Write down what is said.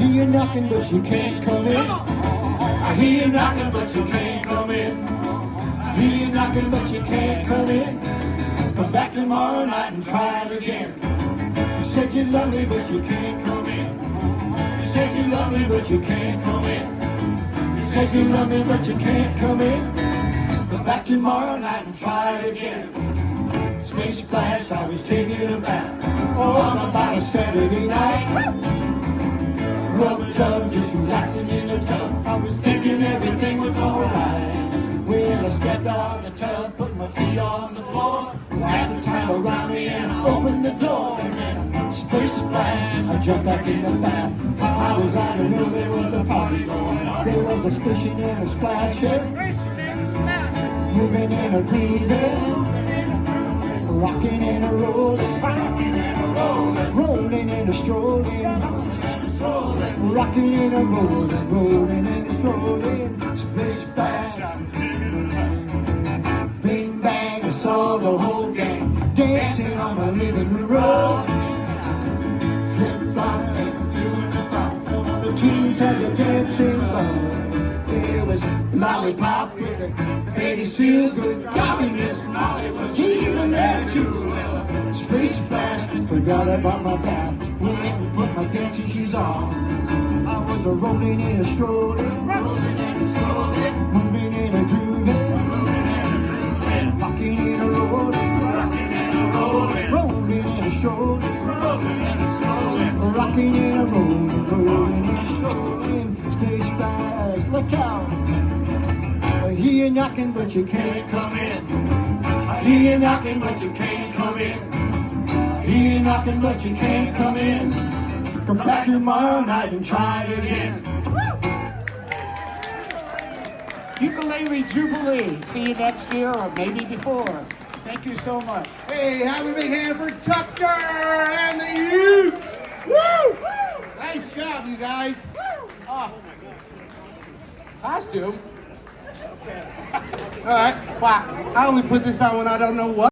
hear you knocking, but you can't come in. I hear you knocking, but you can't come in. I hear you knocking, but you can't come in. Come back tomorrow night and try it again. You said you love me, but you can't come in. You said you love me, but you can't come in. You said you love me, but you can't come in. Come back tomorrow night and try it again. Splish splash, I was taking a bath. Oh, on about a Saturday night. Rub-a-dub, just relaxing in the tub. I was thinking everything was alright. Well, I stepped out of the tub, put my feet on the floor. Wrapped the towel around me and I opened the door. And then splish splash, I jumped back in the bath. How was I to know there was a party going on? There was a splishing and a splashing, moving and a grooving, rocking and a rolling, rolling and a strolling, rocking and a rolling, rolling and a strolling, splish splash. Bing bang, I saw the whole gang dancing on my living room rug. Flip flop and doing the bop. The teens had the dancing bug. There was Lollipop with a Betty Sealgood. Golly, Miss Molly was even there too. Well, splish splash, forgot about my bath. Went and put my dancing shoes on. I was a rolling and a strolling, rolling and a strolling, moving and a grooving, rocking and a rolling, rocking and a rolling, rolling and a strolling, rolling and a strolling, rocking and a rolling, rolling and a strolling. Splish splash, look out! I hear you knocking, but you can't come in. I hear you knocking, but you can't come in. I hear you knocking, but you can't come in. Come back tomorrow night and try it again. Ukulele Jubilee. See you next year or maybe before. Thank you so much. Hey, have a big hand for Tucker and the Utes. Woo! Nice job, you guys. Oh. Costume. All right. Wow. I only put this on when I don't know what.